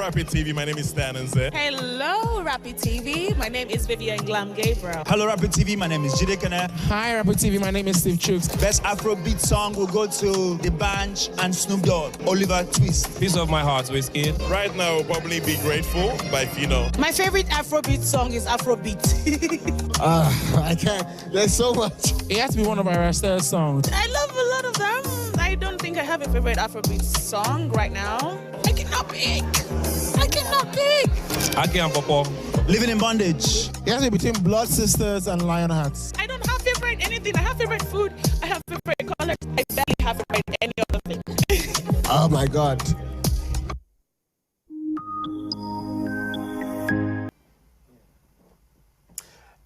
Rapid TV. My name is Stan Nze. Hello, Rapid TV. My name is Vivian Glam Gabriel. Hello, Rapid TV. My name is Jide Kene. Hi, Rapid TV. My name is Steve Chooks. Best Afrobeat song will go to The Bunch and Snoop Dogg, Oliver Twist. Piece of my heart, Whiskey. Right now, will probably be Grateful by Fino. My favorite Afrobeat song is Afrobeat. I can't. There's so much. It has to be one of our Rasta songs. I love a lot of them. I don't think I have a favorite Afrobeat song right now. I cannot pick. I can't pop. Living in Bondage. It has to be between Blood Sisters and Lionhearts. I don't have favorite anything. I have favorite food. I have favorite colors. I barely have favorite any other thing. Oh my God.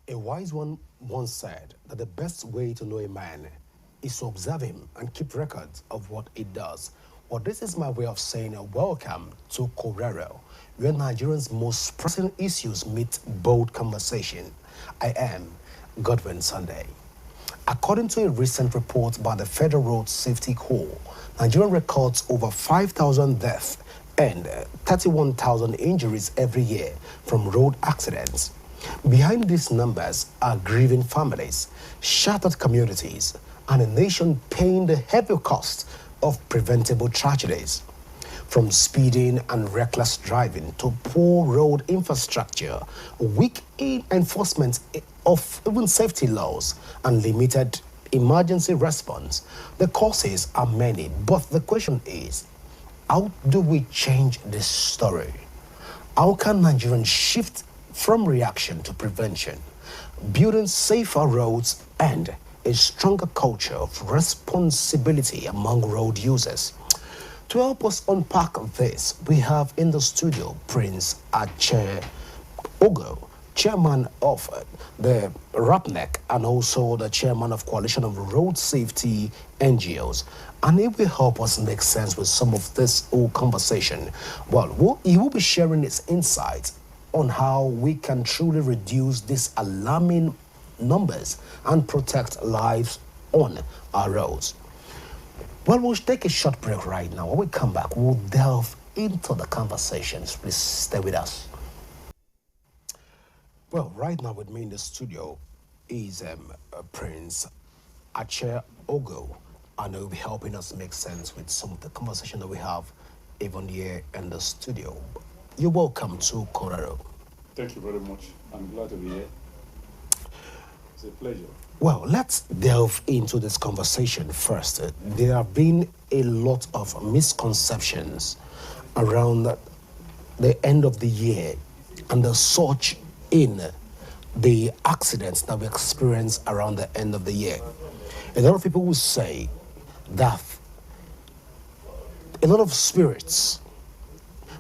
A wise one once said that the best way to know a man is to observe him and keep records of what he does. Well, this is my way of saying welcome to Korero, where Nigerians' most pressing issues meet bold conversation. I am Godwin Sunday. According to a recent report by the Federal Road Safety Corps, Nigeria records over 5,000 deaths and 31,000 injuries every year from road accidents. Behind these numbers are grieving families, shattered communities, and a nation paying the heavy cost of preventable tragedies. From speeding and reckless driving to poor road infrastructure, weak enforcement of even safety laws, and limited emergency response, the causes are many. But the question is, how do we change this story? How can Nigerians shift from reaction to prevention, building safer roads and a stronger culture of responsibility among road users? To help us unpack this, we have in the studio Prince Ache Ogo, chairman of the RAPNEC and also the chairman of Coalition of Road Safety NGOs. And he will help us make sense with some of this whole conversation. Well, he will be sharing his insights on how we can truly reduce these alarming numbers and protect lives on our roads. Well, we'll take a short break right now. When we come back, we'll delve into the conversations. Please stay with us. Well, right now with me in the studio is Prince Ache Ogo, and he'll be helping us make sense with some of the conversation that we have even here in the studio. You're welcome to Korero. Thank you very much. I'm glad to be here. It's a pleasure. Well, let's delve into this conversation first. There have been a lot of misconceptions around the end of the year and the surge in the accidents that we experience around the end of the year. A lot of people will say that a lot of spirits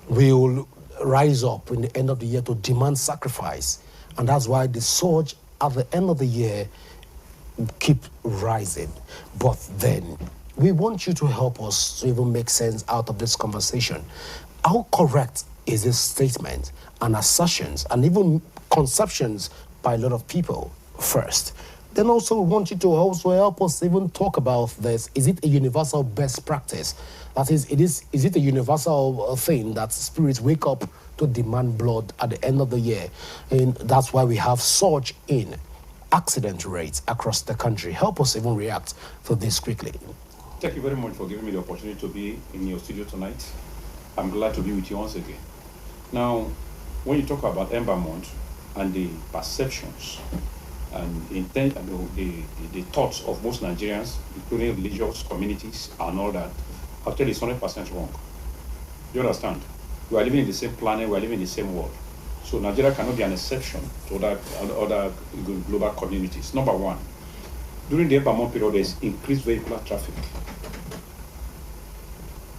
will rise up in the end of the year to demand sacrifice, and that's why the surge at the end of the year keep rising. But then we want you to help us to even make sense out of this conversation. How correct is this statement and assertions and even conceptions by a lot of people first? Then also we want you to also help us even talk about this. Is it a universal best practice? That is it a universal thing that spirits wake up to demand blood at the end of the year? And that's why we have surge in accident rates across the country. Help us even react to this quickly. Thank you very much for giving me the opportunity to be in your studio tonight. I'm glad to be with you once again. Now, when you talk about Ember Month and the perceptions and the thoughts of most Nigerians, including religious communities and all that, I'll tell you it's 100% wrong. Do you understand? We are living in the same planet, we are living in the same world. So Nigeria cannot be an exception to other global communities. Number one, during the Ember Month period, there's increased vehicular traffic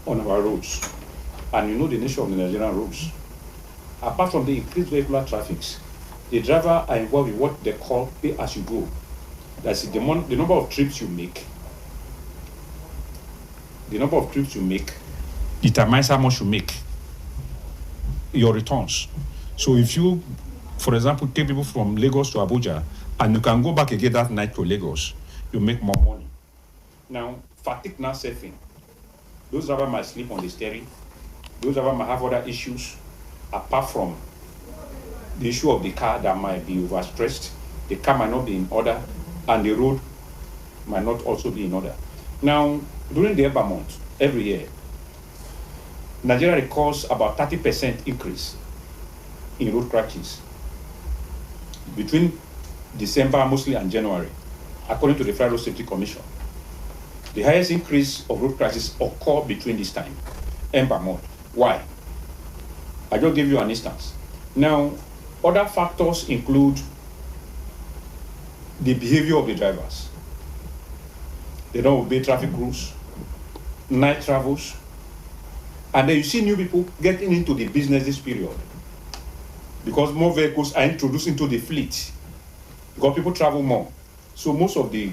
on our roads. And you know the nature of the Nigerian roads. Apart from the increased vehicular traffic, the driver are involved in what they call pay as you go. That's the number of trips you make. The number of trips you make determines how much you make, your returns. So if you, for example, take people from Lagos to Abuja, and you can go back again that night to Lagos, you make more money. Now, fatigue now setting. Those drivers might sleep on the steering. Those drivers might have other issues. apart from the issue of the car that might be overstressed, the car might not be in order, and the road might not also be in order. Now, during the Ember month, every year, Nigeria records about 30% increase in road crashes between December mostly and January, according to the Federal Road Safety Commission. The highest increase of road crashes occur between this time, Ember month. Why? I just give you an instance. Now, other factors include the behavior of the drivers. They don't obey traffic rules, night travels, and then you see new people getting into the business this period because more vehicles are introduced into the fleet because people travel more. So most of the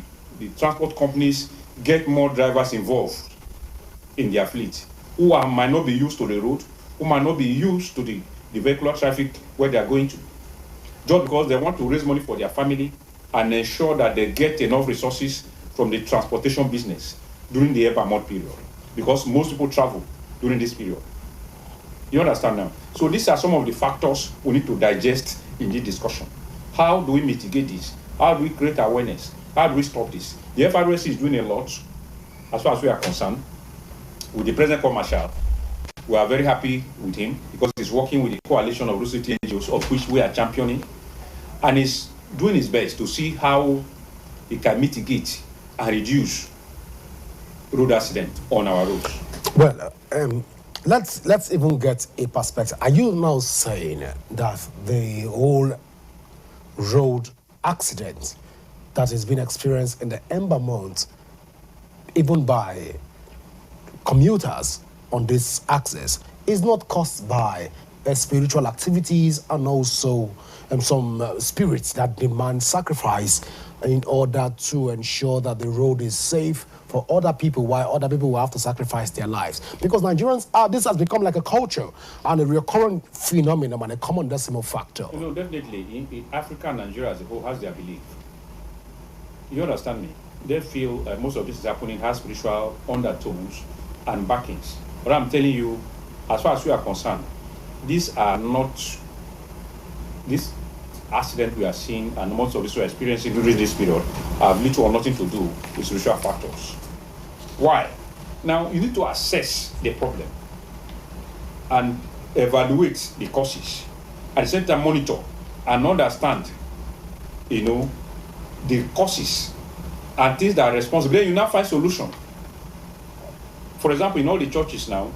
transport companies get more drivers involved in their fleet who might not be used to the road, who might not be used to the vehicular traffic where they are going to, just because they want to raise money for their family and ensure that they get enough resources from the transportation business during the Ember month period, because most people travel during this period. You understand now? So these are some of the factors we need to digest in this discussion. How do we mitigate this? How do we create awareness? How do we stop this? The FRC is doing a lot as far as we are concerned. With the present commercial, we are very happy with him because he's working with the coalition of road safety NGOs, of which we are championing, and he's doing his best to see how he can mitigate and reduce road accidents on our roads. Well, let's even get a perspective. Are you now saying that the whole road accident that has been experienced in the Ember month, even by commuters on this axis, is not caused by spiritual activities and also some spirits that demand sacrifice in order to ensure that the road is safe for other people, while other people will have to sacrifice their lives? Because Nigerians this has become like a culture and a recurrent phenomenon and a common decimal factor. You know, definitely, in Africa and Nigeria as a whole has their belief. You understand me? They feel most of this is happening has spiritual undertones and backings. But I'm telling you, as far as we are concerned, these are not, this accident we are seeing and most of this we are experiencing during this period have little or nothing to do with spiritual factors. Why? Now, you need to assess the problem and evaluate the causes. At the same time, monitor and understand, the causes and things that are responsible. Then you now find solution. For example, in all the churches now,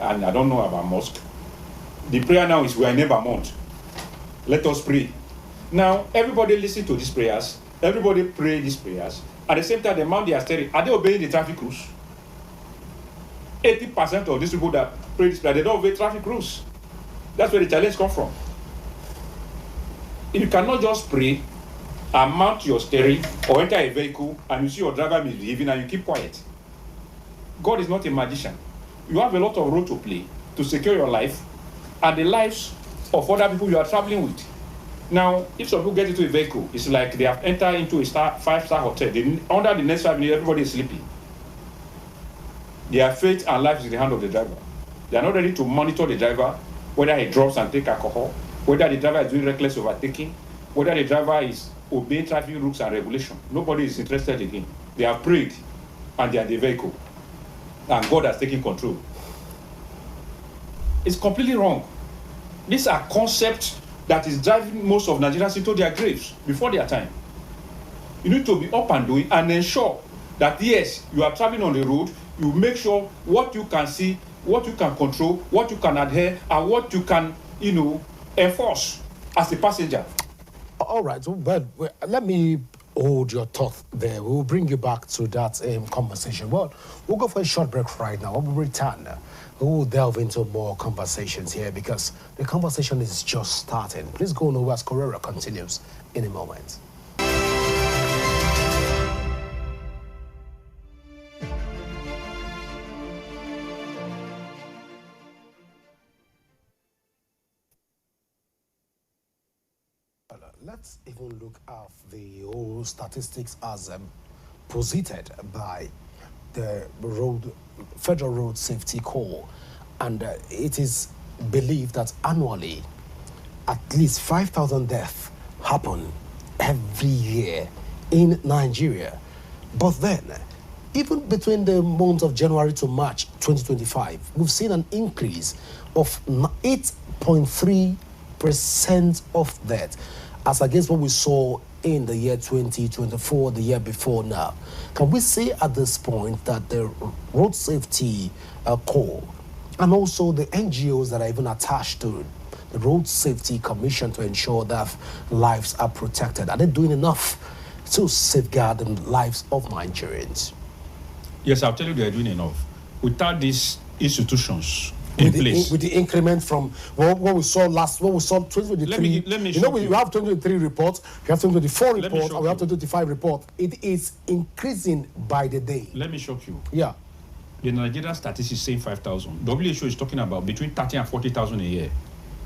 and I don't know about mosque, the prayer now is we are in Ember month. Let us pray. Now, everybody listen to these prayers. Everybody pray these prayers. At the same time, the man they are staring, are they obeying the traffic rules? 80% of these people that pray this prayer, they don't obey traffic rules. That's where the challenge comes from. If you cannot just pray and mount your steering or enter a vehicle and you see your driver misbehaving and you keep quiet, God is not a magician. You have a lot of role to play to secure your life and the lives of other people you are traveling with. Now, if some people get into a vehicle, it's like they have entered into a five-star hotel. Under the next 5 minutes, everybody is sleeping. Their fate and life is in the hand of the driver. They are not ready to monitor the driver, whether he drops and takes alcohol, whether the driver is doing reckless overtaking, whether the driver is obeying traffic rules and regulations. Nobody is interested again. They have prayed and they are the vehicle. And God has taken control. It's completely wrong. These are concepts that is driving most of Nigerians into their graves before their time. You need to be up and doing and ensure that, yes, you are traveling on the road, you make sure what you can see, what you can control, what you can adhere, and what you can, enforce as a passenger. All right, but let me hold your thought there. We'll bring you back to that conversation. Well, we'll go for a short break right now. When we return, we'll delve into more conversations here because the conversation is just starting. Please go on over as Korero continues in a moment. Let's even look at the whole statistics as posited by the Federal Road Safety Corps, and it is believe that annually at least 5,000 deaths happen every year in Nigeria. But then, even between the months of January to March 2025, we've seen an increase of 8.3% of that, as against what we saw in the year 2024, the year before now. Can we say at this point that the road safety corps and also the NGOs that are even attached to the Road Safety Commission to ensure that lives are protected, are they doing enough to safeguard the lives of Nigerians? Yes, I'll tell you they are doing enough. Without these institutions with in place. With the increment from what we saw 2023. Let me you know, we have 2023 reports, we have 2024 reports, and we have 2025 reports. It is increasing by the day. Let me shock you. Yeah. The Nigerian statistics is saying 5,000. WHO is talking about between 30 and 40,000 a year.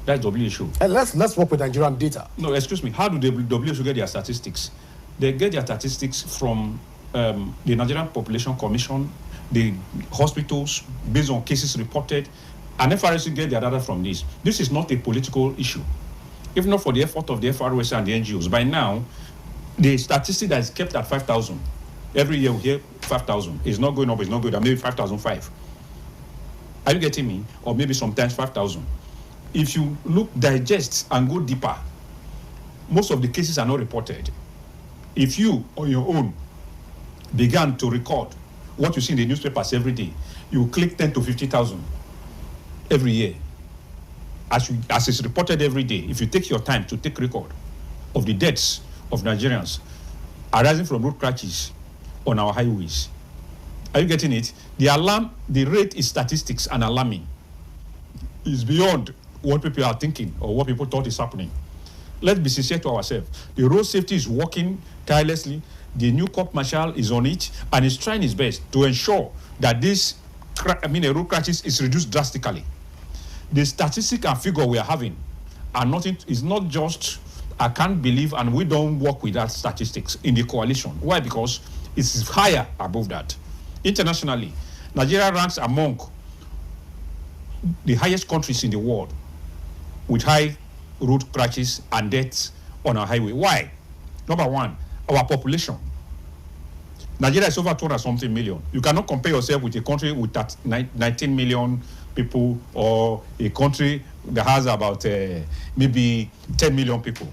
That's WHO. And let's work with Nigerian data. No, excuse me. How do the WHO get their statistics? They get their statistics from the Nigerian Population Commission, the hospitals, based on cases reported, and FRC get their data from this. This is not a political issue. If not for the effort of the FRS and the NGOs, by now, the statistic that is kept at 5,000, every year we hear 5,000. It's not going up, it's not good, maybe 5,005. Are you getting me? Or maybe sometimes 5,000. If you look, digest, and go deeper, most of the cases are not reported. If you, on your own, began to record what you see in the newspapers every day, you click 10 to 50,000 every year. As is reported every day, if you take your time to take record of the deaths of Nigerians arising from road crashes on our highways. Are you getting it? The rate is statistics and alarming. It's beyond what people are thinking or what people thought is happening. Let's be sincere to ourselves. The road safety is working tirelessly. The new Corp Marshal is on it and is trying his best to ensure that this, road crashes is reduced drastically. The statistic and figure we are having are nothing. It's not just I can't believe, and we don't work with that statistics in the coalition. Why? Because it's higher above that. Internationally, Nigeria ranks among the highest countries in the world with high road crashes and deaths on our highway. Why? Number one, our population. Nigeria is over 200-something million. You cannot compare yourself with a country with 19 million people or a country that has about maybe 10 million people.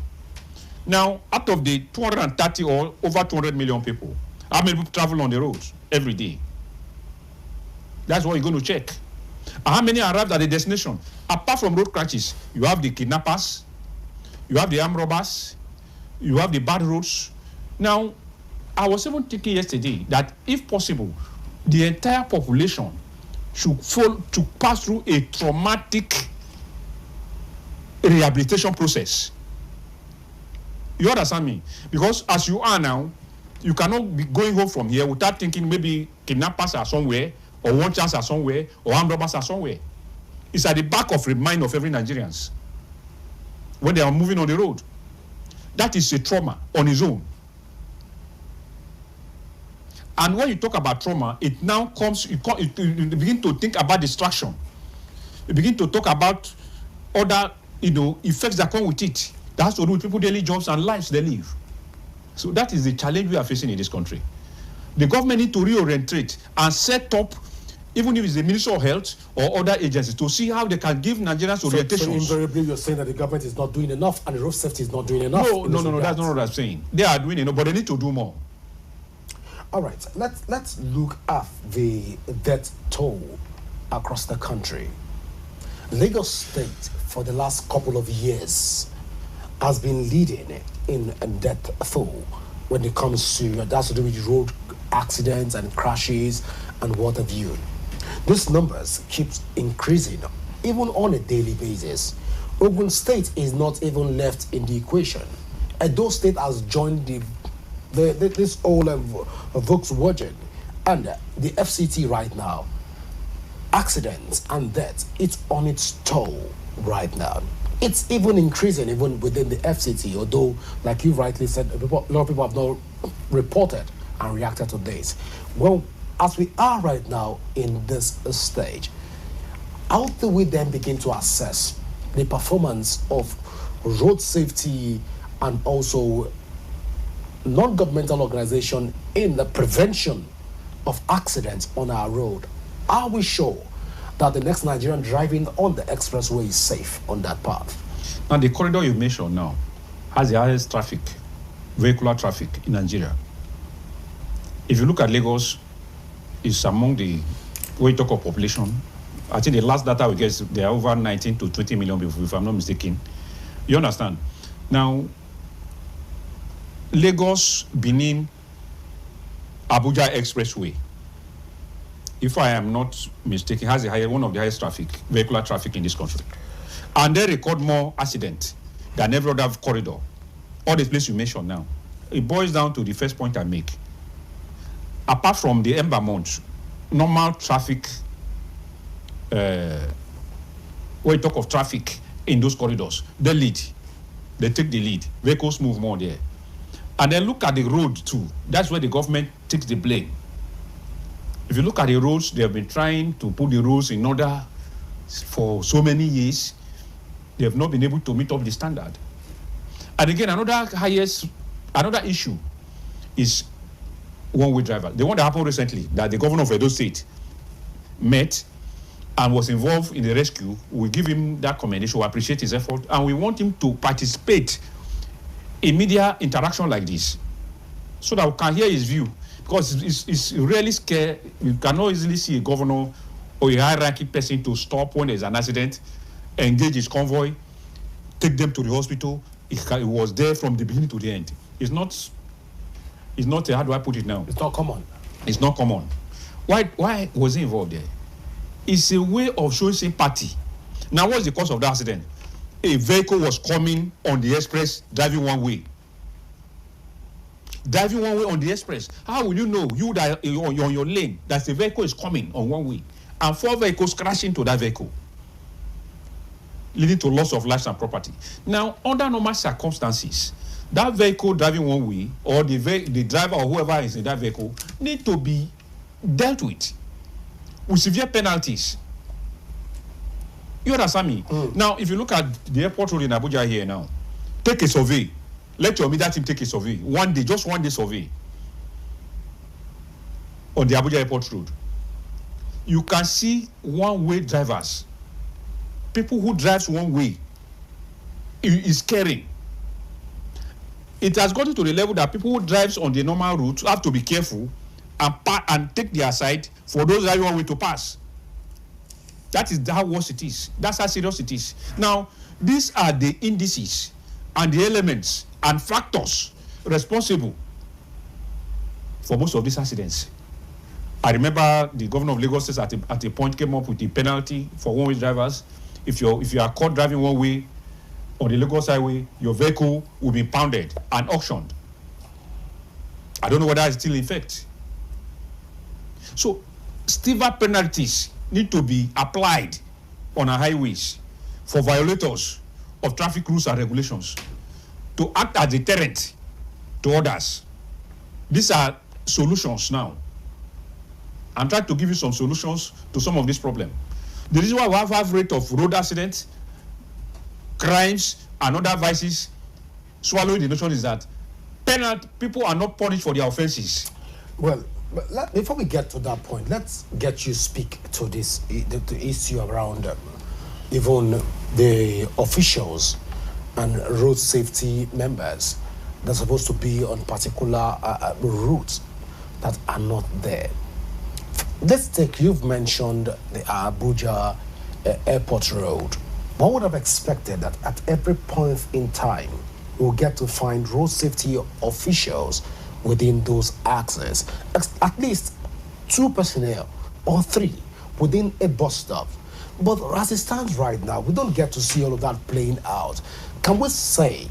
Now, out of the 230 or over 200 million people, how many people travel on the roads every day? That's what you're going to check. And how many arrived at the destination? Apart from road crashes, you have the kidnappers, you have the armed robbers, you have the bad roads. Now, I was even thinking yesterday that if possible, the entire population should pass through a traumatic rehabilitation process. You understand me? Because as you are now, you cannot be going home from here without thinking maybe kidnappers are somewhere, or one chance are somewhere, or armed robbers are somewhere. It's at the back of the mind of every Nigerians when they are moving on the road. That is a trauma on its own. And when you talk about trauma, it now comes, you begin to think about distraction. You begin to talk about other, effects that come with it. That has to do with people's daily jobs and lives they live. So that is the challenge we are facing in this country. The government need to reorientate and set up, even if it's the Ministry of Health or other agencies, to see how they can give Nigerians orientation. So invariably you're saying that the government is not doing enough and the road safety is not doing enough? No, that's not what I'm saying. They are doing enough, but they need to do more. All right, let's look at the death toll across the country. Lagos State, for the last couple of years, has been leading in death toll when it comes to that's to do with road accidents and crashes and what have you. These numbers keep increasing, even on a daily basis. Ogun State is not even left in the equation. Edo State has joined this old Volkswagen and the FCT right now. Accidents and deaths, it's on its toll right now. It's even increasing even within the FCT, although, like you rightly said, a lot of people have not reported and reacted to this. Well, as we are right now in this stage, how do we then begin to assess the performance of road safety and also non-governmental organization in the prevention of accidents on our road? Are we sure that the next Nigerian driving on the expressway is safe on that path? Now, the corridor you mentioned now has the highest traffic, vehicular traffic in Nigeria. If you look at Lagos, it's among the, when you talk of population, I think the last data we get is there are over 19 to 20 million people, if I'm not mistaken. You understand? Now, Lagos, Benin, Abuja Expressway, if I am not mistaken, has one of the highest traffic, vehicular traffic in this country. And they record more accidents than every other corridor. All the places you mentioned now. It boils down to the first point I make. Apart from the Ember month, normal traffic, when you talk of traffic in those corridors, they lead. They take the lead. Vehicles move more there. And then look at the road too. That's where the government takes the blame. If you look at the roads, they have been trying to put the roads in order for so many years. They have not been able to meet up the standard. And again, another issue is one-way driver. The one that happened recently, that the governor of Edo State met and was involved in the rescue, we give him that commendation, we appreciate his effort, and we want him to participate in media interaction like this, so that we can hear his view, because it's really scary. You cannot easily see a governor or a high-ranking person to stop when there's an accident, engage his convoy, take them to the hospital. It was there from the beginning to the end. It's not, how do I put it now? It's not common. It's not common. Why was he involved there? It's a way of showing sympathy. Now, what's the cause of the accident? A vehicle was coming on the express, driving one way. Driving one way on the express. How will you know, you that you're on your lane, that the vehicle is coming on one way, and 4 vehicles crash into that vehicle, leading to loss of lives and property? Now, under normal circumstances, that vehicle driving one way, or the driver or whoever is in that vehicle, need to be dealt with severe penalties. You understand me? Now, if you look at the airport road in Abuja here now, take a survey. Let your media team take a survey. One day, just one day survey on the Abuja airport road. You can see one-way drivers. People who drive one way. It is scary. It has gotten to the level that people who drive on the normal route have to be careful and take their side for those driving one way to pass. That is how worse it is. That's how serious it is. Now, these are the indices and the elements and factors responsible for most of these accidents. I remember the governor of Lagos at a point came up with the penalty for one-way drivers. If you are caught driving one way on the Lagos highway, your vehicle will be impounded and auctioned. I don't know whether it's still in effect. So, stiffer penalties need to be applied on our highways for violators of traffic rules and regulations to act as a deterrent to others. These are solutions now. I'm trying to give you some solutions to some of this problem. The reason why we have a high rate of road accidents, crimes, and other vices swallowing the nation is that people are not punished for their offenses. Well, before we get to that point, let's get you speak to this the issue around even the officials and road safety members that are supposed to be on particular routes that are not there. Let's take, you've mentioned the Abuja airport road. One would have expected that at every point in time, we'll get to find road safety officials within those axes, at least 2 personnel or 3 within a bus stop. But as it stands right now, we don't get to see all of that playing out. Can we say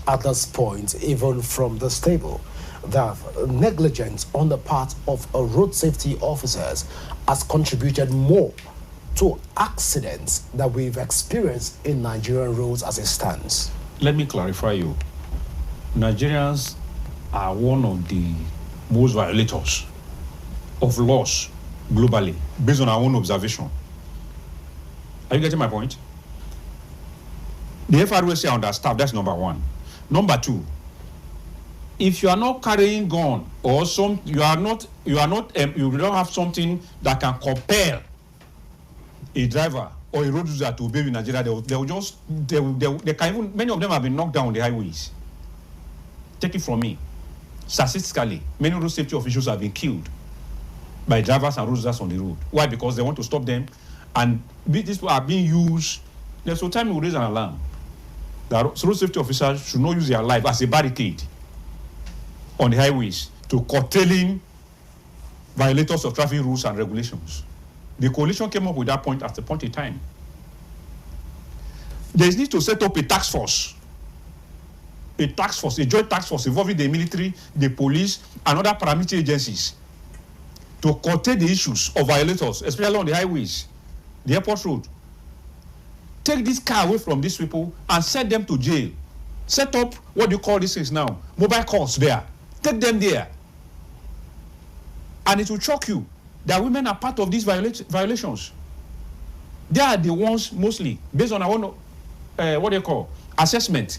at this point, even from this table, that negligence on the part of road safety officers has contributed more to accidents that we've experienced in Nigerian roads as it stands? Let me clarify you. Nigerians are one of the most violators of laws globally, based on our own observation. Are you getting my point? The FROC are understaffed. That's number one. Number two, if you are not carrying gun or you don't have something that can compel a driver or a road user to obey in Nigeria, they can even, many of them have been knocked down on the highways. Take it from me. Statistically, many road safety officials have been killed by drivers and road users on the road. Why? Because they want to stop them, and these people are being used. There's no time we will raise an alarm. The road safety officers should not use their life as a barricade on the highways to curtailing violators of traffic rules and regulations. The coalition came up with that point at a point in time. There is need to set up a task force, a joint task force involving the military, the police, and other paramilitary agencies to curtail the issues of violators, especially on the highways, the airport road. Take this car away from these people and send them to jail. Set up what do you call these things now? Mobile courts there. Take them there. And it will shock you that women are part of these violations. They are the ones mostly, based on our assessment.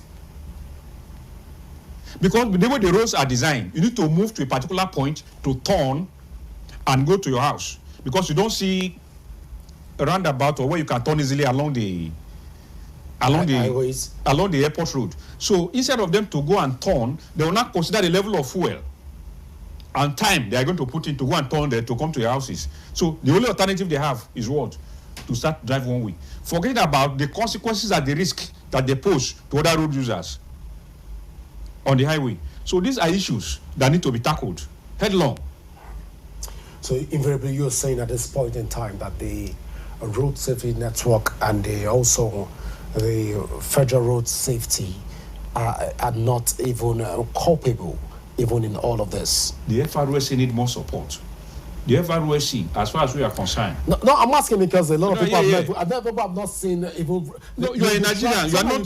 Because the way the roads are designed, you need to move to a particular point to turn and go to your house. Because you don't see a roundabout or where you can turn easily along the airport road. So instead of them to go and turn, they will not consider the level of fuel and time they are going to put in to go and turn there to come to your houses. So the only alternative they have is what? To start drive one way. Forget about the consequences and the risk that they pose to other road users on the highway. So these are issues that need to be tackled headlong. So invariably you're saying at this point in time that the road safety network and also the federal road safety are not even culpable even in all of this. The FROC need more support. The FROC, as far as we are concerned. No, I'm asking because a lot of people have not seen even. No, you are a Nigerian. You are not.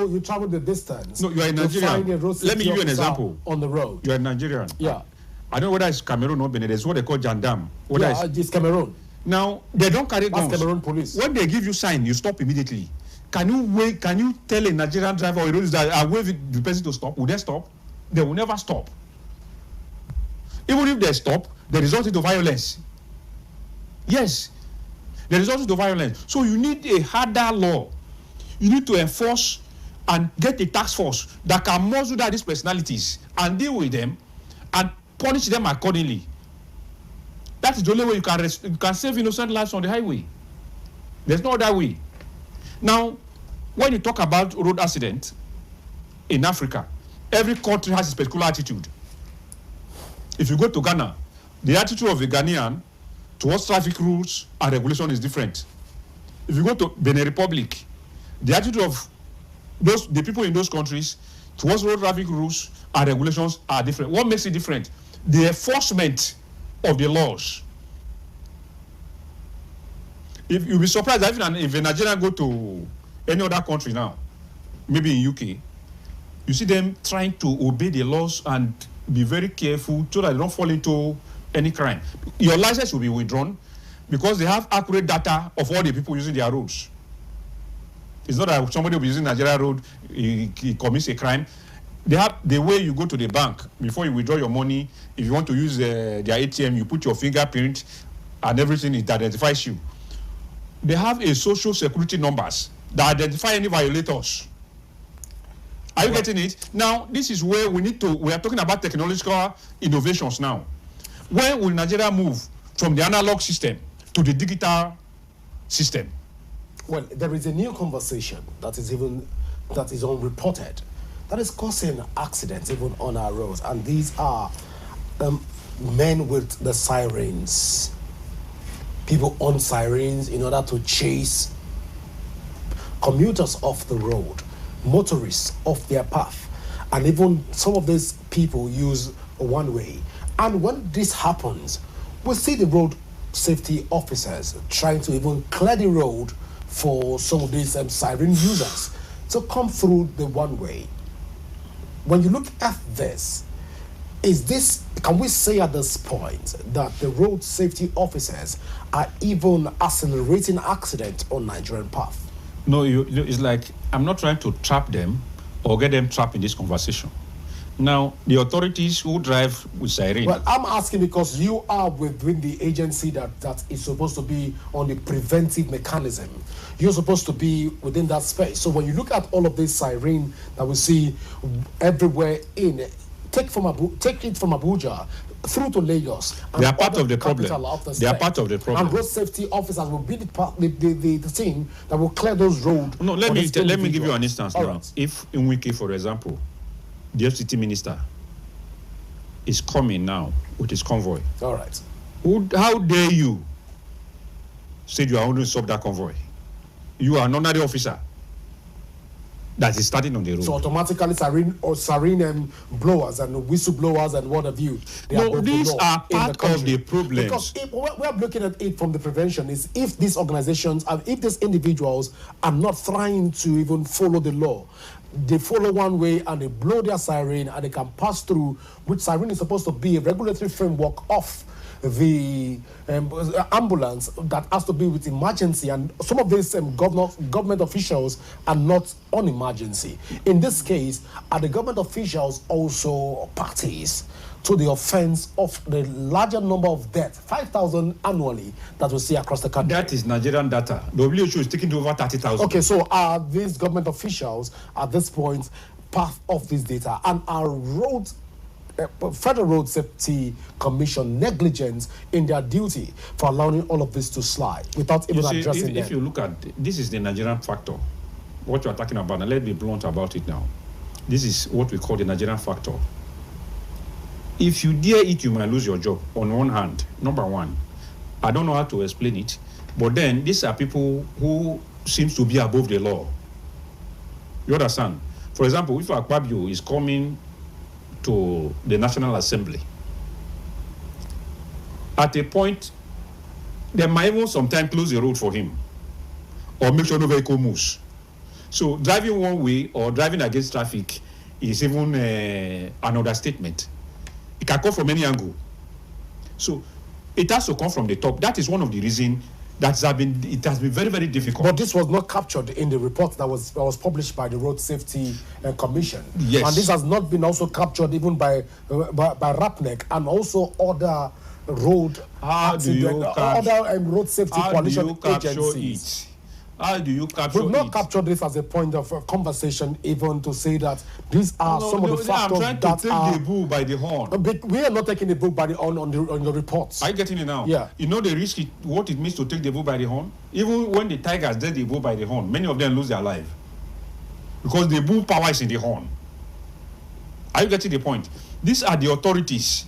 You travel the distance. No, you are a Nigerian. Let me give you an example. On the road. You are a Nigerian. Yeah. I don't know whether it's Cameroon or Benin. There's what they call Jandam. It's Cameroon. Now they don't carry guns. That's Cameroon police. When they give you sign, you stop immediately. Can you wait? Can you tell a Nigerian driver or a road user I wave the person to stop? Will they stop? They will never stop. Even if they stop, they result into violence. Yes, they result into violence. So you need a harder law. You need to enforce and get a task force that can muzzle down these personalities and deal with them and punish them accordingly. That is the only way you can save innocent lives on the highway. There's no other way. Now, when you talk about road accident in Africa, every country has its particular attitude. If you go to Ghana, the attitude of the Ghanaian towards traffic rules and regulation is different. If you go to Benin Republic, the attitude of the people in those countries towards road traffic rules and regulations are different. What makes it different? The enforcement of the laws. If you'll be surprised that if a Nigerian go to any other country now, maybe in UK, you see them trying to obey the laws and be very careful so that they don't fall into any crime. Your license will be withdrawn because they have accurate data of all the people using their roads. It's not that somebody will be using Nigeria road, he commits a crime. They have the way you go to the bank before you withdraw your money. If you want to use their ATM, you put your fingerprint and everything, it identifies you. They have a social security numbers that identify any violators. Are you getting it? Now, this is where we are talking about technological innovations now. When will Nigeria move from the analog system to the digital system? Well, there is a new conversation that is unreported that is causing accidents even on our roads, and these are men with the sirens. People on sirens in order to chase commuters off the road, motorists off their path, and even some of these people use one way. And when this happens, we see the road safety officers trying to even clear the road for some of these siren users to come through the one way. When you look at this, is this can we say at this point that the road safety officers are even accelerating accidents on Nigerian path? No, it's like I'm not trying to trap them or get them trapped in this conversation. Now, the authorities who drive with siren. Well, I'm asking because you are within the agency that is supposed to be on the preventive mechanism. You're supposed to be within that space. So when you look at all of this siren that we see everywhere take it from Abuja through to Lagos. They are part of the problem. They are part of the problem. And road safety officers will be the team that will clear those roads. No, let me give you an instance now. Right. If in Wiki, for example, the FCT minister is coming now with his convoy. All right. How dare you say you are only to stop that convoy? You are an honorary officer that is starting on the road. So automatically siren blowers and whistleblowers and what have you. No, these are part of the problem. Because we are looking at it from the prevention is if these organizations and if these individuals are not trying to even follow the law, they follow one way and they blow their siren and they can pass through, which siren is supposed to be a regulatory framework of the ambulance that has to be with emergency, and some of these government officials are not on emergency. In this case, are the government officials also parties to the offense of the larger number of deaths, 5,000 annually, that we see across the country? That is Nigerian data. The WHO is taking to over 30,000. Okay, so are these government officials at this point part of this data, and are Federal Road Safety Commission negligent in their duty for allowing all of this to slide without even addressing them? If you look at this, is the Nigerian factor. What you are talking about, and let's be blunt about it now. This is what we call the Nigerian factor. If you dare it, you might lose your job. On one hand, number one, I don't know how to explain it, but then these are people who seems to be above the law. You understand? For example, if Akpabio is coming to the National Assembly, at a point, they might even sometimes close the road for him or make sure no vehicle moves. So driving one way or driving against traffic is even an understatement. It can come from any angle. So it has to come from the top. That is one of the reasons that it has been very, very difficult. But this was not captured in the report that was published by the Road Safety Commission. Yes. And this has not been also captured even by RAPNEC and also other road road safety coalition agencies. How do you capture it? We've not captured this as a point of conversation, even to say that these are some of the factors I'm trying to take the bull by the horn. We are not taking the bull by the horn on the reports. Are you getting it now? Yeah. You know the risk, what it means to take the bull by the horn? Even when the tigers take the bull by the horn, many of them lose their life. Because the bull power is in the horn. Are you getting the point? These are the authorities.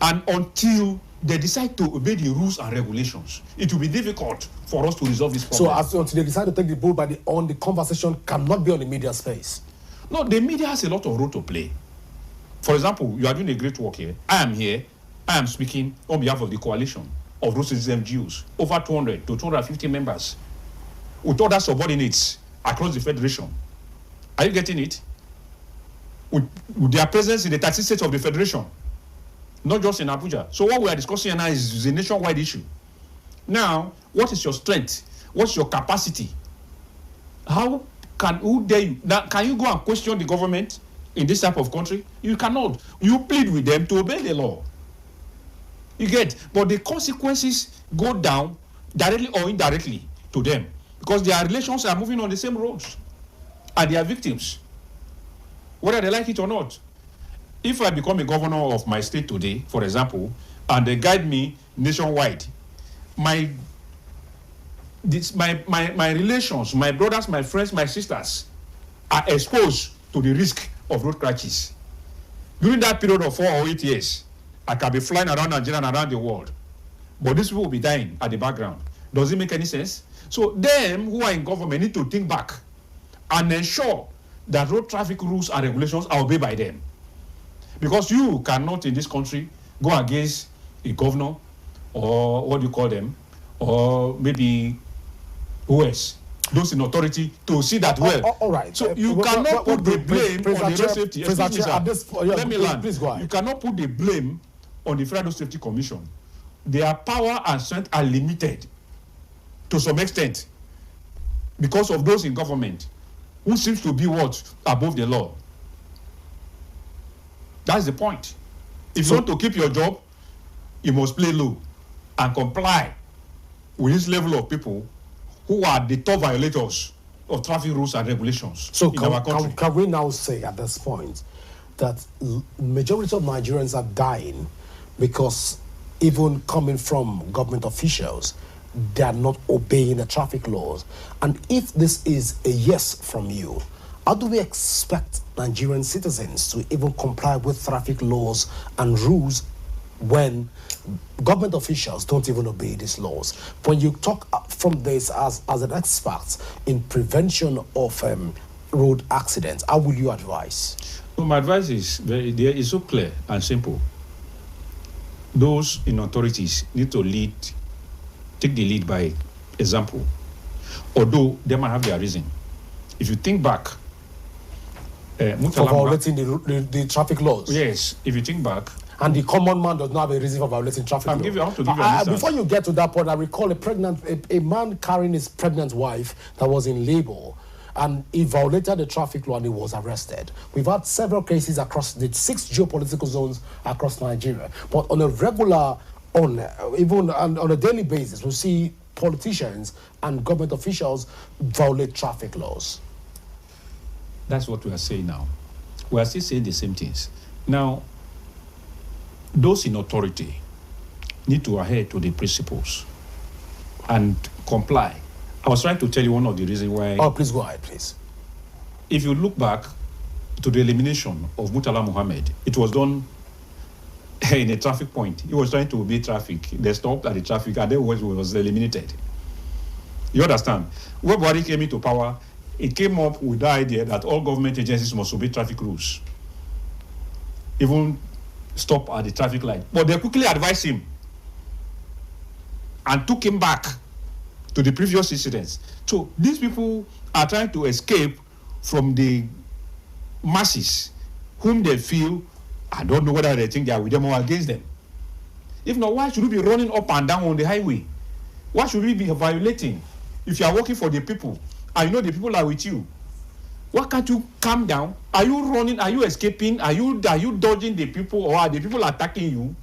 And until they decide to obey the rules and regulations, it will be difficult for us to resolve this problem. So until they decide to take the bull by the horn, the conversation cannot be on the media space. No, the media has a lot of role to play. For example, you are doing a great work here. I am here. I am speaking on behalf of the coalition of road citizen NGOs, over 200 to 250 members, with other subordinates across the federation. Are you getting it? With their presence in the 30 states of the federation, not just in Abuja. So what we are discussing now is a nationwide issue. Now, what is your strength? What's your capacity? Who dare you? Now, can you go and question the government in this type of country? You cannot. You plead with them to obey the law. You get? But the consequences go down directly or indirectly to them because their relations are moving on the same roads and they are victims, whether they like it or not. If I become a governor of my state today, for example, and they guide me nationwide, my relations, my brothers, my friends, my sisters are exposed to the risk of road crashes. During that period of 4 or 8 years, I can be flying around Nigeria and around the world, but these people will be dying at the background. Does it make any sense? So them who are in government need to think back and ensure that road traffic rules and regulations are obeyed by them. Because you cannot in this country go against a governor or what do you call them, or maybe who else? those in authority to see that well. All right. So you cannot put the blame on the road safety. Excuse me, sir. Let me land. Please go ahead. You cannot put the blame on the Federal Road Safety Commission. Their power and strength are limited to some extent because of those in government who seems to be what above the law. That's the point. If you want to keep your job, you must play low and comply with this level of people who are the top violators of traffic rules and regulations in our country. Can we now say at this point that majority of Nigerians are dying because even coming from government officials, they are not obeying the traffic laws? And if this is a yes from you, how do we expect Nigerian citizens to even comply with traffic laws and rules when government officials don't even obey these laws? When you talk from this as an expert in prevention of road accidents, how will you advise? Well, my advice is so clear and simple. Those in authorities need to take the lead by example, although they might have their reason. If you think back, for violating the traffic laws. Yes, if you think back. And the common man does not have a reason for violating traffic laws. I want to give you an instance. Before you get to that point, I recall a man carrying his pregnant wife that was in labor, and he violated the traffic law and he was arrested. We've had several cases across the 6 geopolitical zones across Nigeria. But on a regular, even on a daily basis, we see politicians and government officials violate traffic laws. That's what we are saying now. We are still saying the same things. Now, those in authority need to adhere to the principles and comply. I was trying to tell you one of the reasons why. Oh, please go ahead, please. If you look back to the elimination of Murtala Muhammad, it was done in a traffic point. He was trying to obey traffic. They stopped at the traffic and then was eliminated. You understand? When Buhari came into power, it came up with the idea that all government agencies must obey traffic rules, even stop at the traffic light. But they quickly advised him and took him back to the previous incidents. So these people are trying to escape from the masses whom they feel, I don't know whether they think they are with them or against them. If not, why should we be running up and down on the highway? Why should we be violating if you are working for the people and you know the people are with you? Why can't you calm down? Are you running? Are you escaping? Are you dodging the people, or are the people attacking you?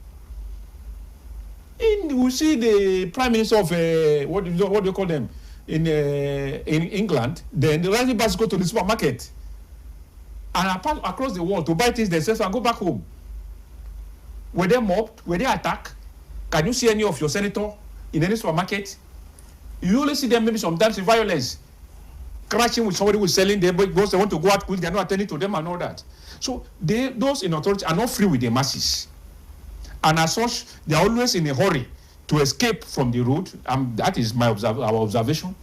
We see the Prime Minister of what do you call them in England. Then the rising bus go to the supermarket and across the world to buy things themselves and go back home. Were they mobbed? Were they attacked? Can you see any of your senator in any supermarket? You only see them maybe sometimes in violence, crashing with somebody who is selling them because they want to go out quick, they're not attending to them and all that. So those in authority are not free with the masses. And as such, they are always in a hurry to escape from the road. That is our observation.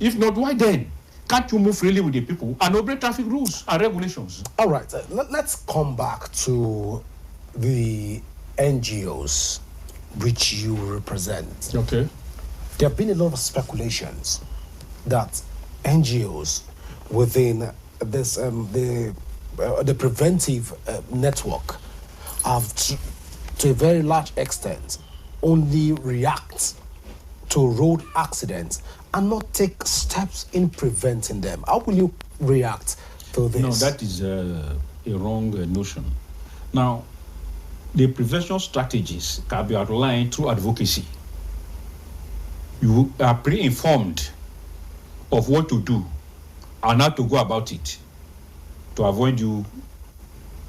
If not, why then? Can't you move freely with the people and obey traffic rules and regulations? All right, let's come back to the NGOs which you represent. Okay. There have been a lot of speculations that NGOs within this the preventive network have to a very large extent only react to road accidents and not take steps in preventing them. How will you react to this? No, that is a wrong notion. Now, the prevention strategies can be outlined through advocacy. You are pre-informed of what to do and how to go about it to avoid you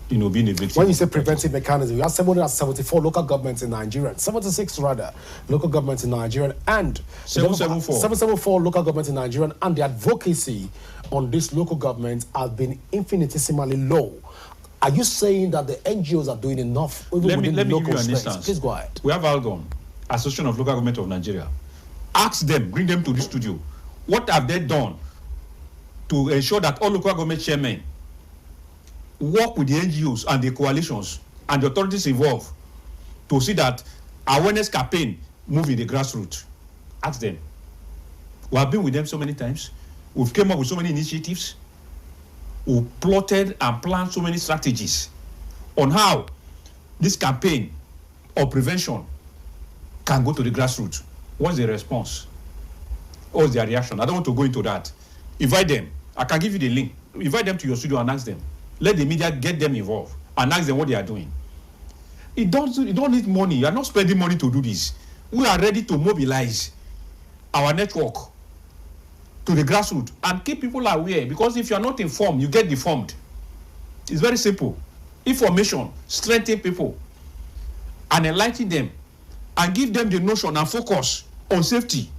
being a victim. When you say preventive mechanism, you have 774 local governments in Nigeria, 76 rather, local governments in Nigeria, and 774 local governments in Nigeria, and the advocacy on this local government has been infinitesimally low. Are you saying that the NGOs are doing enough even within the local space? Please go ahead. We have ALGON, Association of Local Government of Nigeria. Ask them, bring them to the studio. What have they done to ensure that all local government chairmen work with the NGOs and the coalitions and the authorities involved to see that awareness campaign move in the grassroots? Ask them. We have been with them so many times. We've came up with so many initiatives. We've plotted and planned so many strategies on how this campaign of prevention can go to the grassroots. What's the response? What's their reaction? I don't want to go into that. Invite them. I can give you the link. Invite them to your studio and ask them. Let the media get them involved and ask them what they are doing. You don't need money. You are not spending money to do this. We are ready to mobilize our network to the grassroots and keep people aware, because if you are not informed, you get deformed. It's very simple. Information, strengthen people and enlighten them and give them the notion and focus on safety.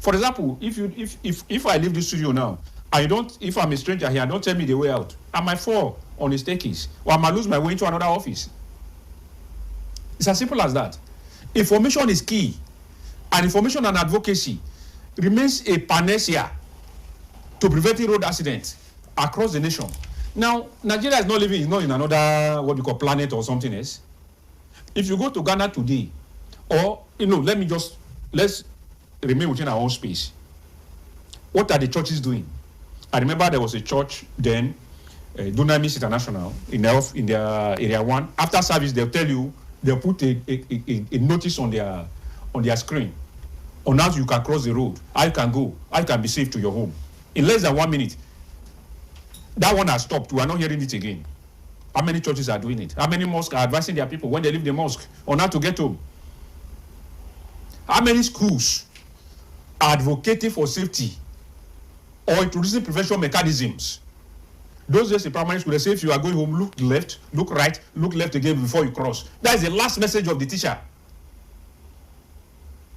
For example, if I leave the studio now, if I'm a stranger here, don't tell me the way out. I might fall on the staircase, or I might lose my way into another office. It's as simple as that. Information is key, and information and advocacy remains a panacea to preventing road accidents across the nation. Now, Nigeria is not in another what we call planet or something else. If you go to Ghana today, or let's remain within our own space. What are the churches doing? I remember there was a church then, Dunamis International, in their area 1. After service, they'll tell you, they'll put a notice on their screen on how you can cross the road, how you can go, how you can be safe to your home. In less than 1 minute, that one has stopped. We are not hearing it again. How many churches are doing it? How many mosques are advising their people when they leave the mosque on how to get home? How many schools are advocating for safety or introducing prevention mechanisms? Those days in primary school, they say if you are going home, look left, look right, look left again before you cross. That is the last message of the teacher.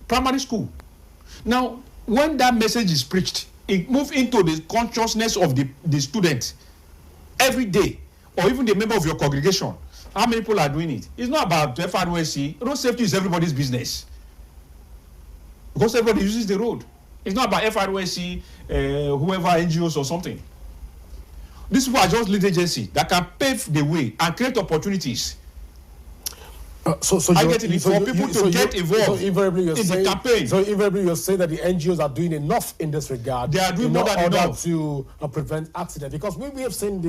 Primary school. Now, when that message is preached, it moves into the consciousness of the student every day, or even the member of your congregation. How many people are doing it? It's not about FROSC. Road safety is everybody's business, because everybody uses the road. It's not about FROSC, whoever, NGOs or something. These people are just lead agencies that can pave the way and create opportunities. So get involved in the campaign. So invariably you're saying that the NGOs are doing enough in this regard. They are doing more than enough to prevent accidents, because we have seen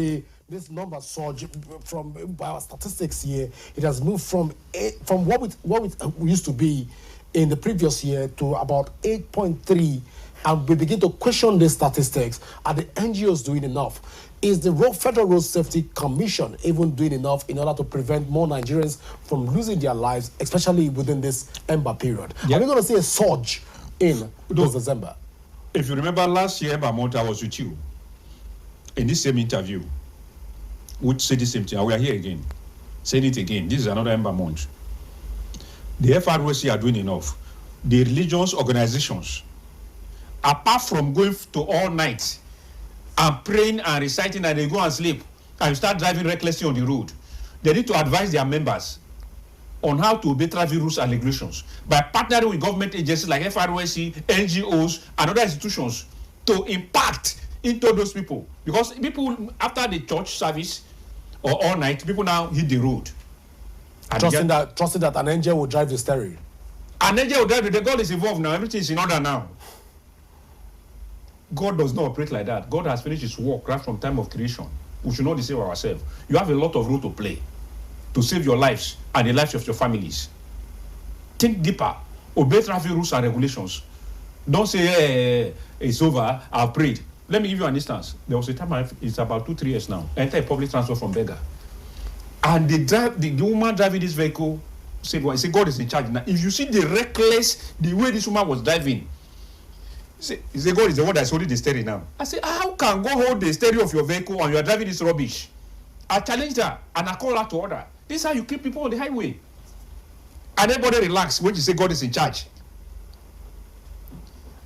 this number surge from, by our statistics here. It has moved from what it used to be in the previous year to about 8.3, and we begin to question the statistics. Are the NGOs doing enough? Is the Federal Road Safety Commission even doing enough in order to prevent more Nigerians from losing their lives, especially within this Ember period? Are we going to see a surge in this December? If you remember last year, Ember month, I was with you in this same interview, which said the same thing. We are here again, saying it again. This is another Ember month. The FROC are doing enough. The religious organizations, apart from going to all night and praying and reciting, and they go and sleep and start driving recklessly on the road, they need to advise their members on how to obey traffic rules and regulations by partnering with government agencies like FROSC, NGOs, and other institutions to impact into those people. Because people, after the church service or all night, people now hit the road. Trusting that an angel will drive the steering. An angel will drive the God is involved now. Everything is in order now. God does not operate like that. God has finished his work right from time of creation. We should not deceive ourselves. You have a lot of role to play to save your lives and the lives of your families. Think deeper. Obey traffic rules and regulations. Don't say, hey, it's over, I've prayed. Let me give you an instance. There was a time, it's about 2-3 years now, I entered a public transport from Bega. And the woman driving this vehicle said, well, I said, God is in charge. Now, if you see the way this woman was driving, he said, God is the one that's holding the steering now. I said, how can God hold the steering of your vehicle and you are driving this rubbish? I challenged her and I called her to order. This is how you keep people on the highway. And everybody relax when you say God is in charge.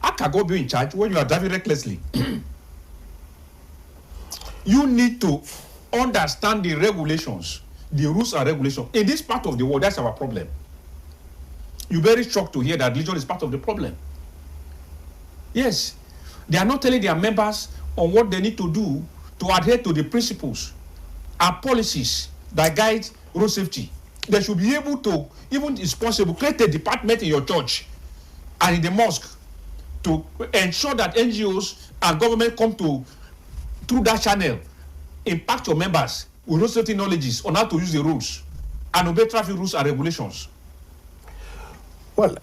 How can God be in charge when you are driving recklessly? You need to understand the regulations, the rules and regulations. In this part of the world, that's our problem. You're very shocked to hear that religion is part of the problem. Yes, they are not telling their members on what they need to do to adhere to the principles and policies that guide road safety. They should be able to, even if possible, create a department in your church and in the mosque to ensure that NGOs and government come to through that channel, impact your members with those certain knowledges on how to use the rules and obey traffic rules and regulations. Well,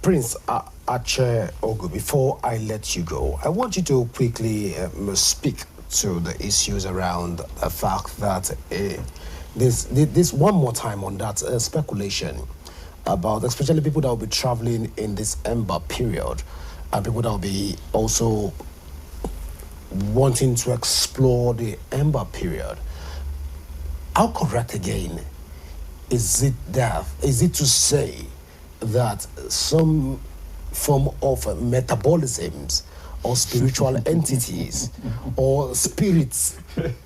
Prince Ache Ogu, before I let you go, I want you to quickly speak to the issues around the fact that this one more time on that speculation about especially people that will be traveling in this ember period and people that will be also wanting to explore the ember period. How correct again is it to say that some form of metabolisms or spiritual entities or spirits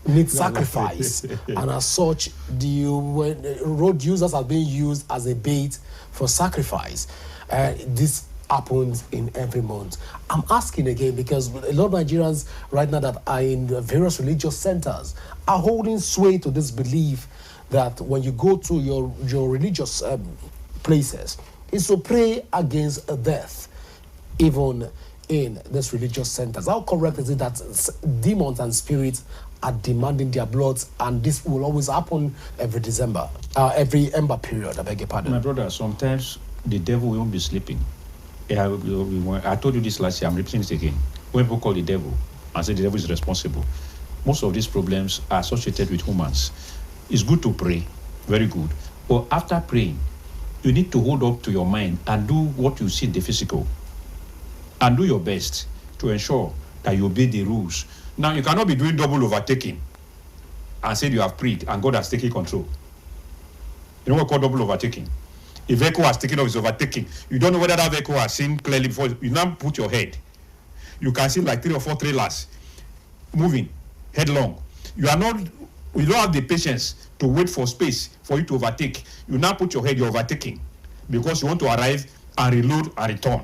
need sacrifice, and as such, road users are being used as a bait for sacrifice? This happens in every month. I'm asking again because a lot of Nigerians right now that are in various religious centers are holding sway to this belief that when you go to your religious places, is to pray against death, even in these religious centers. How correct is it that demons and spirits are demanding their blood, and this will always happen every December, every ember period? I beg your pardon. My brother, sometimes the devil won't be sleeping. I told you this last year, I'm repeating it again. When people call the devil and say the devil is responsible, most of these problems are associated with humans. It's good to pray, very good. But after praying, you need to hold up to your mind and do what you see in the physical. And do your best to ensure that you obey the rules. Now, you cannot be doing double overtaking and say you have prayed and God has taken control. You know what we call double overtaking? A vehicle has taken off, is overtaking. You don't know whether that vehicle has seen clearly before. You now put your head. You can see like 3 or 4 trailers moving headlong. You don't have the patience to wait for space for you to overtake. You now put your head, you're overtaking because you want to arrive and reload and return.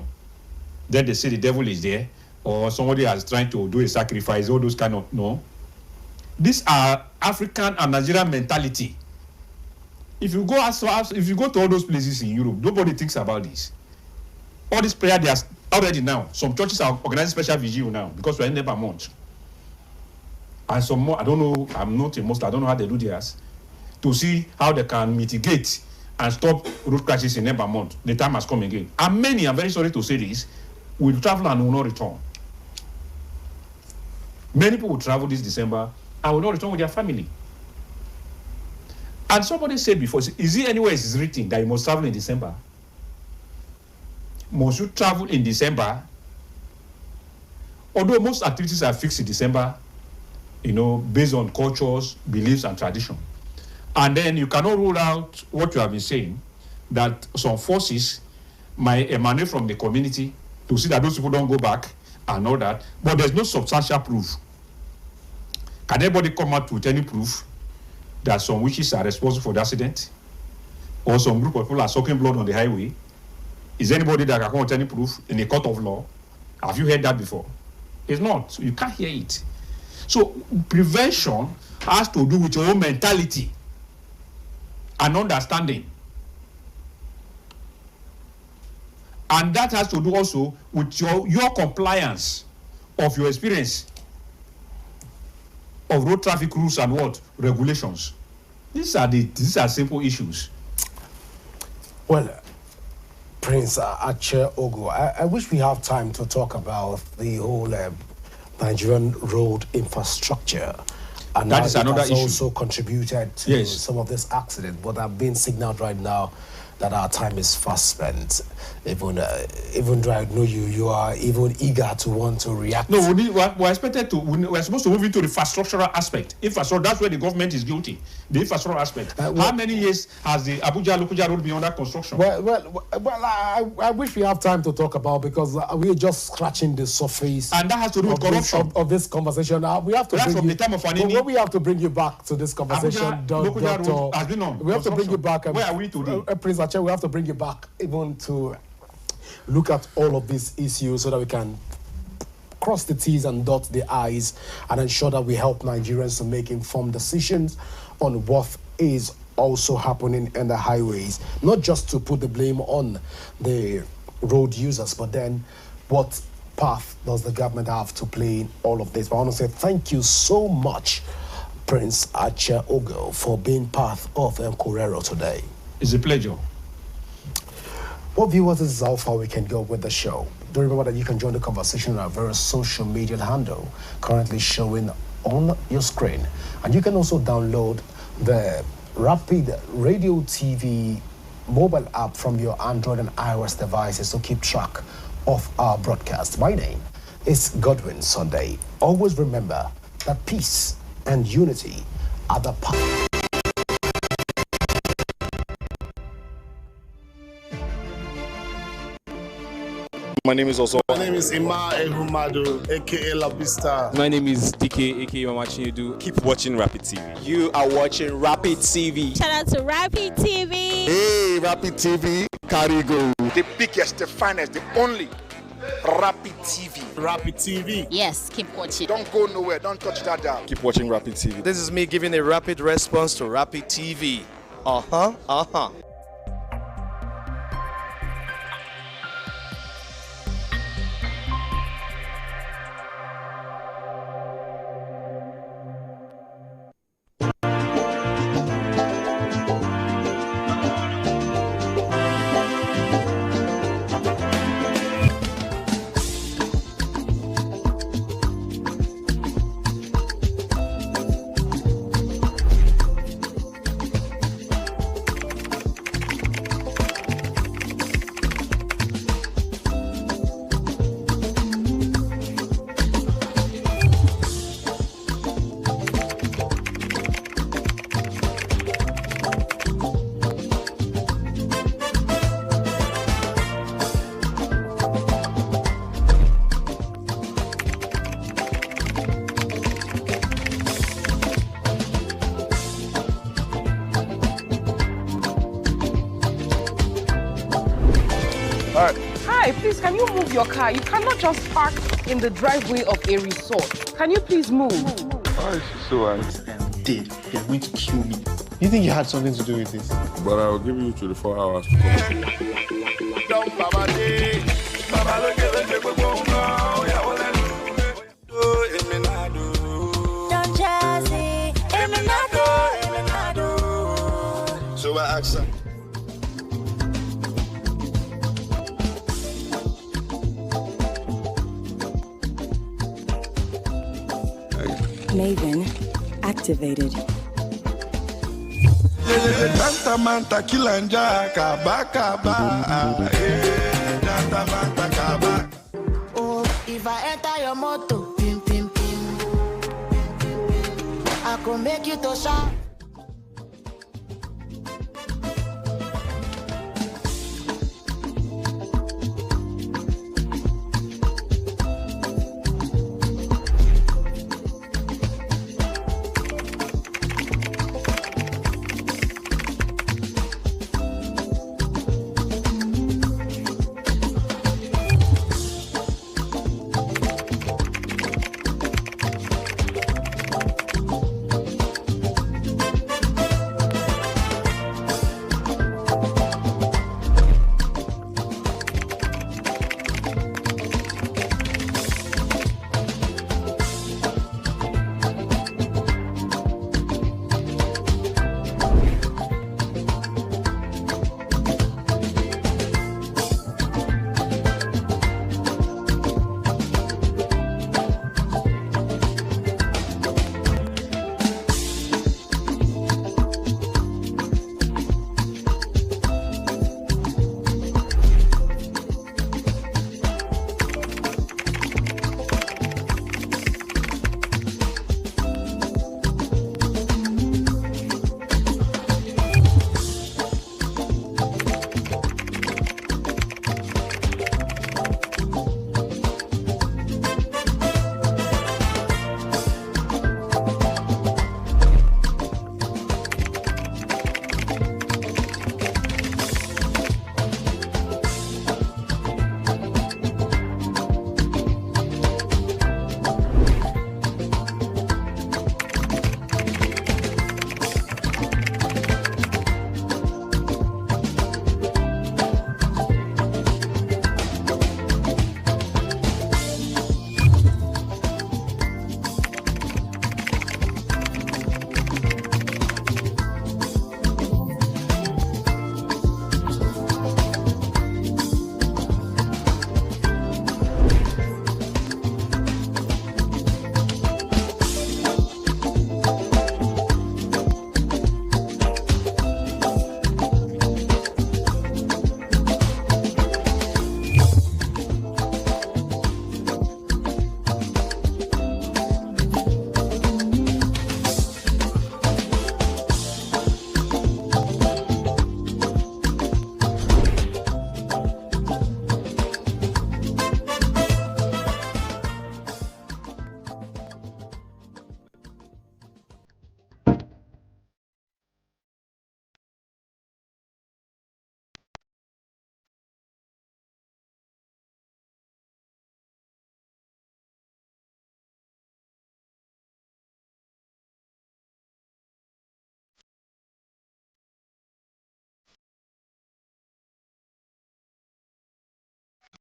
Then they say the devil is there, or somebody is trying to do a sacrifice, all those kind of, no. These are African and Nigerian mentality. If you go to all those places in Europe, nobody thinks about this. All this prayer, they are already now. Some churches are organizing special vigil now because we're in Ember month. And some more, I don't know, I'm not a Muslim, I don't know how they do theirs, to see how they can mitigate and stop road crashes in Ember month. The time has come again. And many, I'm very sorry to say this, will travel and will not return. Many people will travel this December and will not return with their family. And somebody said before, is it anywhere it's written that you must travel in December? Must you travel in December? Although most activities are fixed in December, based on cultures, beliefs, and tradition. And then you cannot rule out what you have been saying, that some forces might emanate from the community to see that those people don't go back and all that. But there's no substantial proof. Can anybody come out with any proof that some witches are responsible for the accident? Or some group of people are sucking blood on the highway? Is anybody that can come with any proof in a court of law? Have you heard that before? It's not. You can't hear it. So prevention has to do with your own mentality and understanding. And that has to do also with your compliance of your experience of road traffic rules and regulations. These are simple issues. Well, Prince Ache Ogu, I wish we have time to talk about the whole Nigerian road infrastructure. And that is another issue. Also contributed to some of this accident. But I'm being signaled right now that our time is fast spent. Even though I know you are even eager to want to react. No, we're supposed to move into the infrastructural aspect. Infrastructure, that's where the government is guilty. The infrastructural aspect. How many years has the Abuja-Lokoja road been under construction? Well, I wish we have time to talk about, because we're just scratching the surface. And that has to do with corruption of this conversation. We have to from the time of Fanini. When we have to bring you back to this conversation, Abuja-Lokoja road has been on. We have to bring you back. Where are we today? Prince Ache, we have to bring you back even to look at all of these issues so that we can cross the T's and dot the I's and ensure that we help Nigerians to make informed decisions on what is also happening in the highways. Not just to put the blame on the road users. But then, what path does the government have to play in all of this? But I want to say thank you so much, Prince Acha Ogo, for being part of Korero today. It's a pleasure. Well, viewers, this is how far we can go with the show. Do remember that you can join the conversation on our various social media handle currently showing on your screen. And you can also download the Rapid Radio TV mobile app from your Android and iOS devices to keep track of our broadcast. My name is Godwin Sunday. Always remember that peace and unity are the power. My name is Ima Ehumadu, aka La Vista. My name is DK, aka Mama Chinedu. Keep watching Rapid TV. You are watching Rapid TV. Shout out to Rapid TV. Hey, Rapid TV, Korero. The biggest, the finest, the only Rapid TV. Rapid TV. Yes, keep watching. Don't go nowhere. Don't touch that dial. Keep watching Rapid TV. This is me giving a rapid response to Rapid TV. Hi, please, can you move your car? You cannot just park in the driveway of a resort. Can you please move? Why is she so angry? I'm dead. They're going to kill me. You think you had something to do with this? But I'll give you 24 hours to come. So I asked her. Maven activated. Oh, if I enter your motor, pim pim pim, I could make you to shout.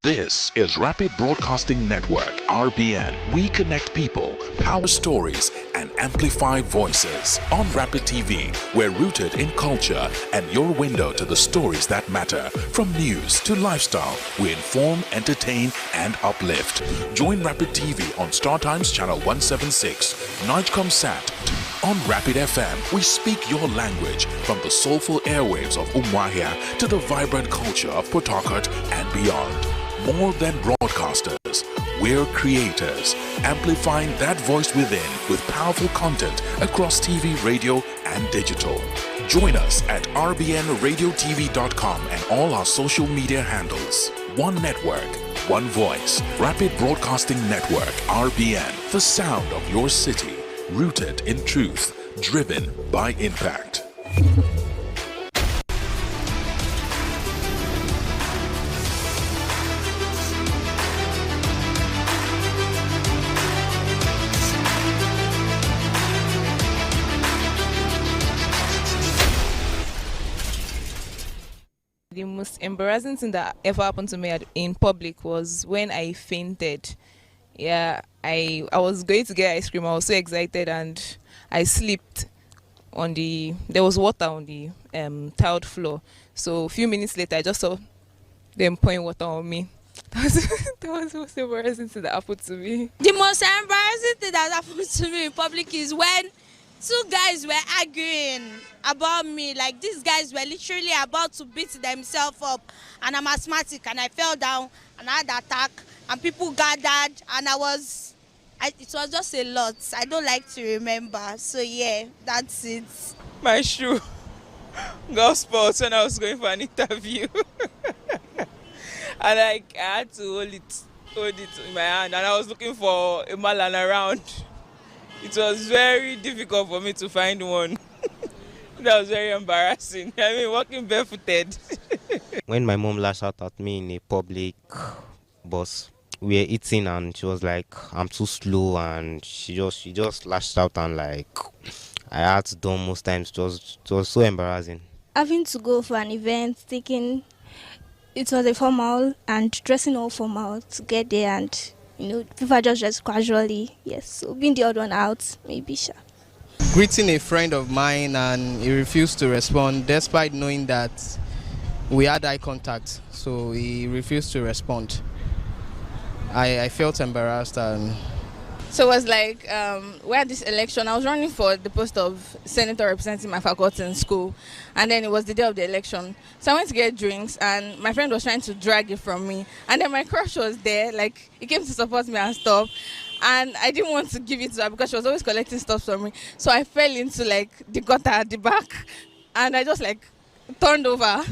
This is Rapid Broadcasting Network, RBN. We connect people, power stories, and amplify voices. On Rapid TV, we're rooted in culture and your window to the stories that matter. From news to lifestyle, we inform, entertain, and uplift. Join Rapid TV on StarTimes Channel 176, Nigecomsat. On Rapid FM, we speak your language from the soulful airwaves of Umuahia to the vibrant culture of Port Harcourt and beyond. More than broadcasters, we're creators, amplifying that voice within with powerful content across TV, radio, and digital. Join us at rbnradiotv.com and all our social media handles. One network, one voice. Rapid Broadcasting Network, RBN. The sound of your city, rooted in truth, driven by impact. The most embarrassing thing that ever happened to me in public was when I fainted. Yeah, I was going to get ice cream. I was so excited and I slipped on there was water on the tiled floor. So a few minutes later, I just saw them pouring water on me. That was the most embarrassing thing that happened to me. The most embarrassing thing that happened to me in public is when two guys were arguing about me. Like, these guys were literally about to beat themselves up, and I'm asthmatic and I fell down and I had an attack and people gathered and it was just a lot. I don't like to remember. So yeah, that's it. My shoe got spoiled when I was going for an interview. And I had to hold it in my hand, and I was looking for a malan around. It was very difficult for me to find one. That was very embarrassing. I mean, walking barefooted. When my mom lashed out at me in a public bus, we were eating and she was like, I'm too slow, and she just lashed out, and like I had to do most times. It was so embarrassing. Having to go for an event, thinking it was a formal and dressing all formal to get there, and people just dress casually. Yes, so being the odd one out, maybe sure. Greeting a friend of mine and he refused to respond despite knowing that we had eye contact, so he refused to respond. I felt embarrassed. So it was like, we had this election. I was running for the post of senator representing my faculty in school, and then it was the day of the election. So I went to get drinks, and my friend was trying to drag it from me, and then my crush was there, like he came to support me and stuff, and I didn't want to give it to her because she was always collecting stuff from me. So I fell into like the gutter at the back, and I just like turned over,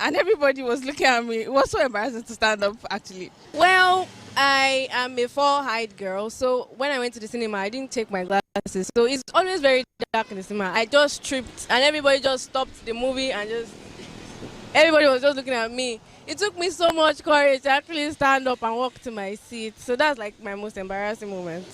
and everybody was looking at me. It was so embarrassing to stand up, actually. Well, I am a four-eyed girl, so when I went to the cinema, I didn't take my glasses. So it's always very dark in the cinema. I just tripped, and everybody just stopped the movie, and everybody was just looking at me. It took me so much courage to actually stand up and walk to my seat. So that's like my most embarrassing moment.